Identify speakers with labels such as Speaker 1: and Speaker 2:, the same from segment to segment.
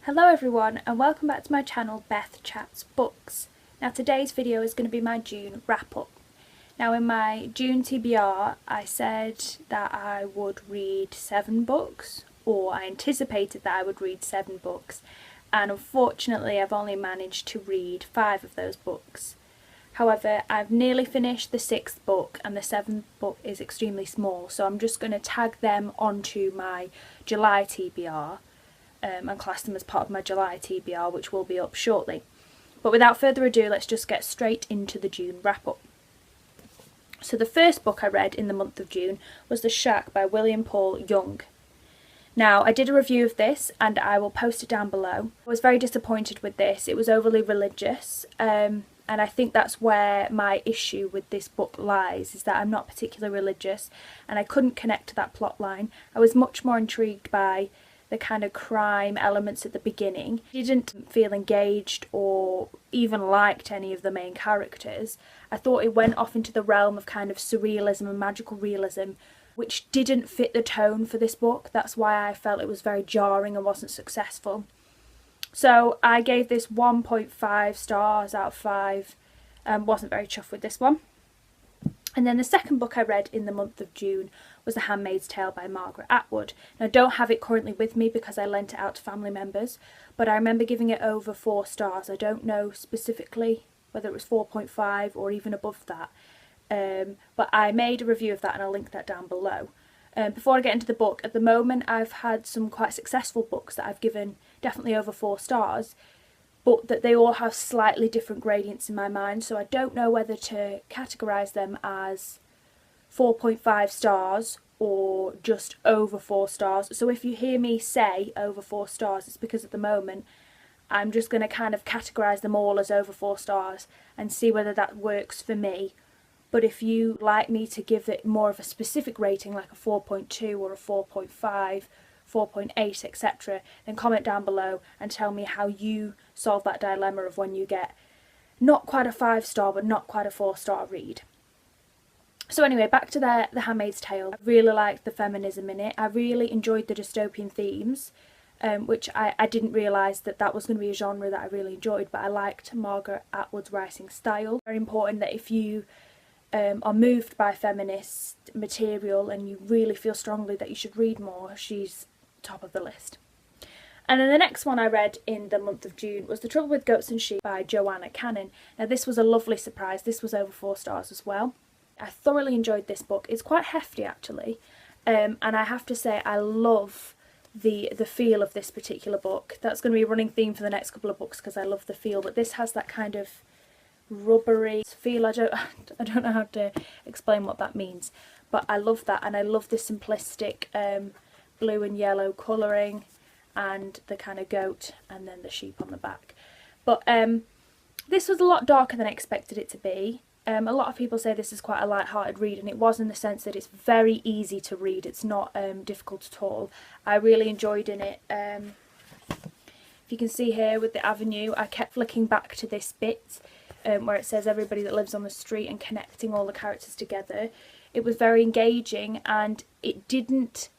Speaker 1: Hello everyone and welcome back to my channel BethChatsBooks. Now today's video is going to be my June wrap up. Now in my June TBR I said that I would read 7 books, or I anticipated that I would read 7 books, and unfortunately I've only managed to read 5 of those books. However, I've nearly finished the 6th book and the 7th book is extremely small, so I'm just going to tag them onto my July TBR. And class them as part of my July TBR, which will be up shortly. But without further ado, let's just get straight into the June wrap up. So the first book I read in the month of June was The Shack by William Paul Young. Now I did a review of this and I will post it down below. I was very disappointed with this. It was overly religious, and I think that's where my issue with this book lies, is that I'm not particularly religious and I couldn't connect to that plot line. I was much more intrigued by the kind of crime elements at the beginning. I didn't feel engaged or even liked any of the main characters. I thought it went off into the realm of kind of surrealism and magical realism, which didn't fit the tone for this book. That's why I felt it was very jarring and wasn't successful. So I gave this 1.5 stars out of 5 and wasn't very chuffed with this one. And then the second book I read in the month of June was The Handmaid's Tale by Margaret Atwood. Now I don't have it currently with me because I lent it out to family members, but I remember giving it over 4 stars. I don't know specifically whether it was 4.5 or even above that, but I made a review of that and I'll link that down below. Before I get into the book, at the moment I've had some quite successful books that I've given definitely over 4 stars, but that they all have slightly different gradients in my mind, so I don't know whether to categorise them as 4.5 stars or just over 4 stars. So if you hear me say over 4 stars, it's because at the moment I'm just going to kind of categorise them all as over 4 stars and see whether that works for me. But if you like me to give it more of a specific rating, like a 4.2 or a 4.5, 4.8, etc., then comment down below and tell me how you solve that dilemma of when you get not quite a 5 star but not quite a 4 star read. So anyway, back to The Handmaid's Tale. I really liked the feminism in it. I really enjoyed the dystopian themes, which I didn't realise that was going to be a genre that I really enjoyed, but I liked Margaret Atwood's writing style. Very important that if you are moved by feminist material and you really feel strongly that you should read more, she's top of the list. And then the next one I read in the month of June was The Trouble with Goats and Sheep by Joanna Cannon. Now this was a lovely surprise. This was over 4 stars as well. I thoroughly enjoyed this book. It's quite hefty actually, and I have to say I love the feel of this particular book. That's going to be a running theme for the next couple of books because I love the feel, but this has that kind of rubbery feel. I don't know how to explain what that means, but I love that, and I love the simplistic blue and yellow colouring and the kind of goat and then the sheep on the back. But this was a lot darker than I expected it to be. A lot of people say this is quite a light-hearted read, and it was in the sense that it's very easy to read. It's not difficult at all. I really enjoyed in it. If you can see here with the avenue, I kept flicking back to this bit where it says everybody that lives on the street and connecting all the characters together. It was very engaging and it didn't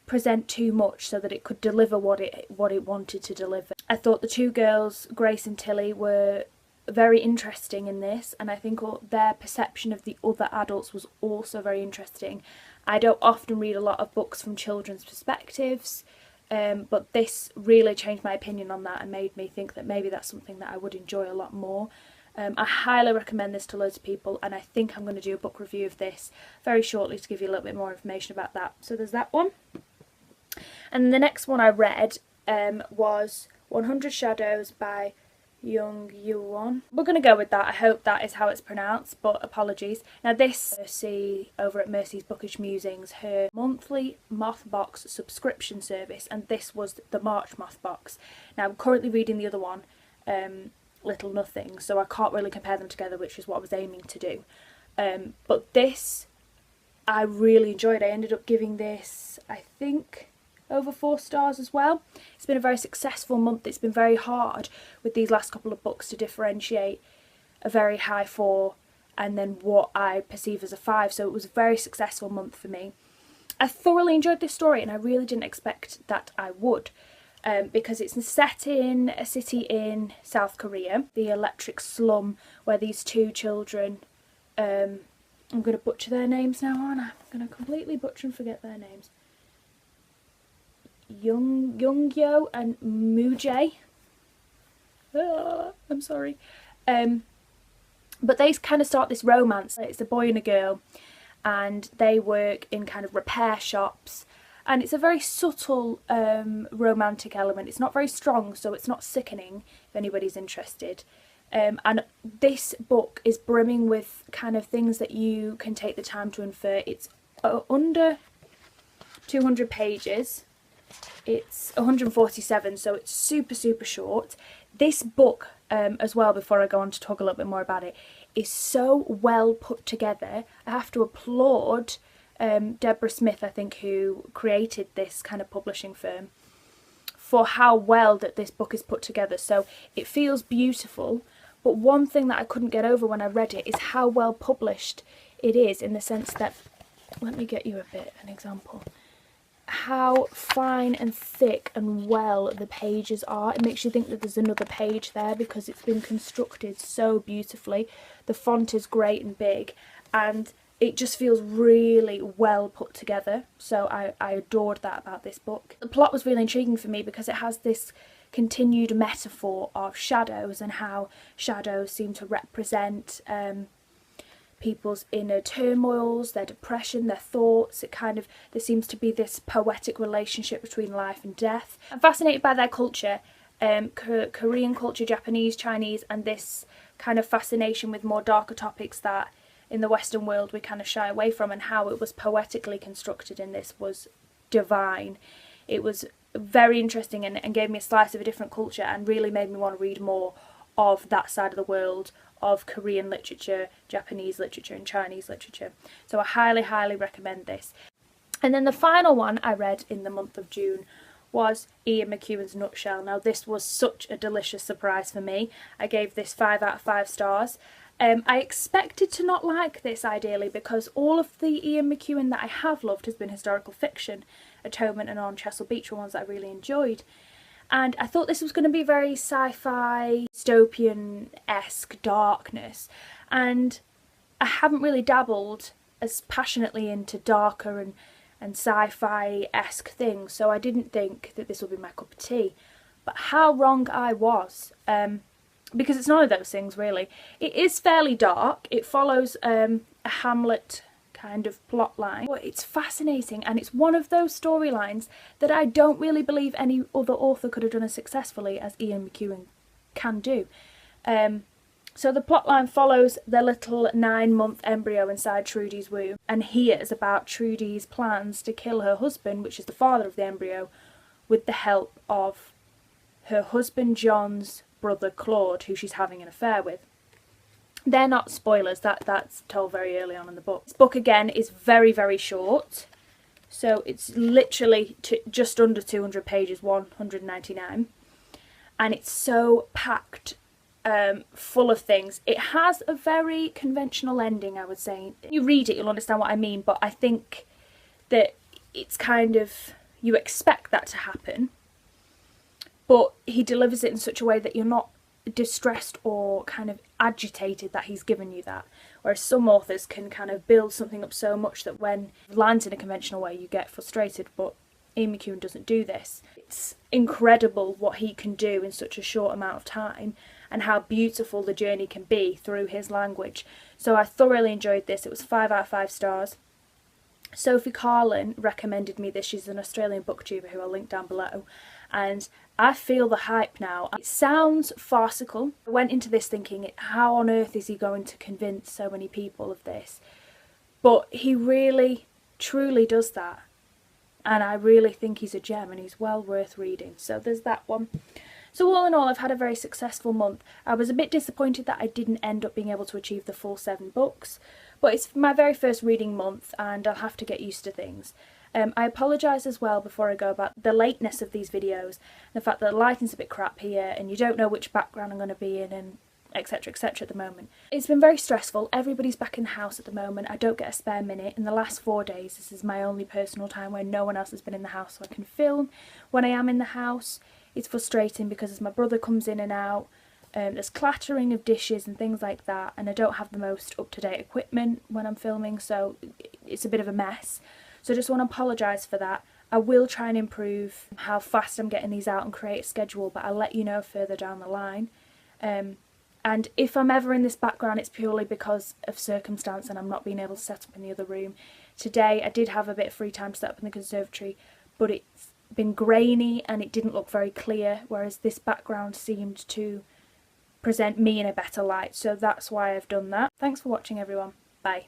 Speaker 1: present too much so that it could deliver what it wanted to deliver. I thought the 2 girls, Grace and Tilly, were very interesting in this, and I think their perception of the other adults was also very interesting. I don't often read a lot of books from children's perspectives, but this really changed my opinion on that and made me think that maybe that's something that I would enjoy a lot more. I highly recommend this to loads of people, and I think I'm going to do a book review of this very shortly to give you a little bit more information about that. So there's that one. And the next one I read was 100 Shadows by Young Yuan. We're going to go with that. I hope that is how it's pronounced, but apologies. Now this, Mercy over at Mercy's Bookish Musings, her monthly Mothbox subscription service, and this was the March Mothbox. Now I'm currently reading the other one, Little Nothing, so I can't really compare them together, which is what I was aiming to do. But this I really enjoyed. I ended up giving this, I think, over 4 stars as well. It's been a very successful month. It's been very hard with these last couple of books to differentiate a very high 4 and then what I perceive as a 5, so it was a very successful month for me. I thoroughly enjoyed this story and I really didn't expect that I would. because it's set in a city in South Korea, the electric slum, where these two children, I'm going to butcher their names now, aren't I? I'm going to completely butcher and forget their names. Youngyo and Mujay. I'm sorry. But they kind of start this romance. It's a boy and a girl, and they work in kind of repair shops, and it's a very subtle romantic element. It's not very strong, so it's not sickening if anybody's interested. And this book is brimming with kind of things that you can take the time to infer. It's under 200 pages. It's 147, so it's super, super short. This book, as well, before I go on to talk a little bit more about it, is so well put together. I have to applaud Deborah Smith, I think, who created this kind of publishing firm, for how well that this book is put together. So it feels beautiful, but one thing that I couldn't get over when I read it is how well published it is, in the sense that, let me get you an example. How fine and thick and well the pages are. It makes you think that there's another page there because it's been constructed so beautifully. The font is great and big, and it just feels really well put together. So I adored that about this book. The plot was really intriguing for me because it has this continued metaphor of shadows, and how shadows seem to represent people's inner turmoils, their depression, their thoughts. There seems to be this poetic relationship between life and death. I'm fascinated by their culture, Korean culture, Japanese, Chinese, and this kind of fascination with more darker topics that in the Western world we kind of shy away from, and how it was poetically constructed in this was divine. It was very interesting and gave me a slice of a different culture, and really made me want to read more of that side of the world, of Korean literature, Japanese literature and Chinese literature. So I highly, highly recommend this. And then the final one I read in the month of June was Ian McEwan's Nutshell. Now this was such a delicious surprise for me. I gave this 5 out of 5 stars. I expected to not like this ideally, because all of the Ian McEwan that I have loved has been historical fiction. Atonement and On Chesil Beach were ones that I really enjoyed. And I thought this was going to be very sci-fi, dystopian-esque darkness. And I haven't really dabbled as passionately into darker and sci-fi-esque things, so I didn't think that this would be my cup of tea. But how wrong I was. Because it's none of those things, really. It is fairly dark. It follows a Hamlet kind of plot line. But it's fascinating, and it's one of those storylines that I don't really believe any other author could have done as successfully as Ian McEwan can do. So the plotline follows the little 9-month embryo inside Trudy's womb, and hears about Trudy's plans to kill her husband, which is the father of the embryo, with the help of her husband John's brother Claude, who she's having an affair with. They're not spoilers, that's told very early on in the book. This book again is very, very short, so it's literally just under 200 pages, 199, and it's so packed full of things. It has a very conventional ending, I would say. If you read it, you'll understand what I mean, but I think that it's kind of, you expect that to happen, but he delivers it in such a way that you're not distressed or kind of agitated that he's given you that. Whereas some authors can kind of build something up so much that when it lands in a conventional way you get frustrated, but Ian McEwan doesn't do this. It's incredible what he can do in such a short amount of time, and how beautiful the journey can be through his language. So I thoroughly enjoyed this. It was 5 out of 5 stars. Sophie Carlin recommended me this. She's an Australian booktuber who I'll link down below, and I feel the hype now. It sounds farcical. I went into this thinking, how on earth is he going to convince so many people of this? But he really, truly does that. And I really think he's a gem, and he's well worth reading. So there's that one. So all in all, I've had a very successful month. I was a bit disappointed that I didn't end up being able to achieve the full 7 books. But it's my very first reading month, and I'll have to get used to things. I apologise as well before I go about the lateness of these videos, the fact that the lighting's a bit crap here and you don't know which background I'm going to be in, and etc, etc at the moment. It's been very stressful. Everybody's back in the house at the moment. I don't get a spare minute. In the last 4 days, this is my only personal time where no one else has been in the house, so I can film when I am in the house. It's frustrating because as my brother comes in and out, there's clattering of dishes and things like that, and I don't have the most up-to-date equipment when I'm filming, so it's a bit of a mess. So I just want to apologise for that. I will try and improve how fast I'm getting these out and create a schedule, but I'll let you know further down the line. And if I'm ever in this background, it's purely because of circumstance and I'm not being able to set up in the other room. Today I did have a bit of free time to set up in the conservatory, but it's been grainy and it didn't look very clear, whereas this background seemed to present me in a better light, so that's why I've done that. Thanks for watching, everyone.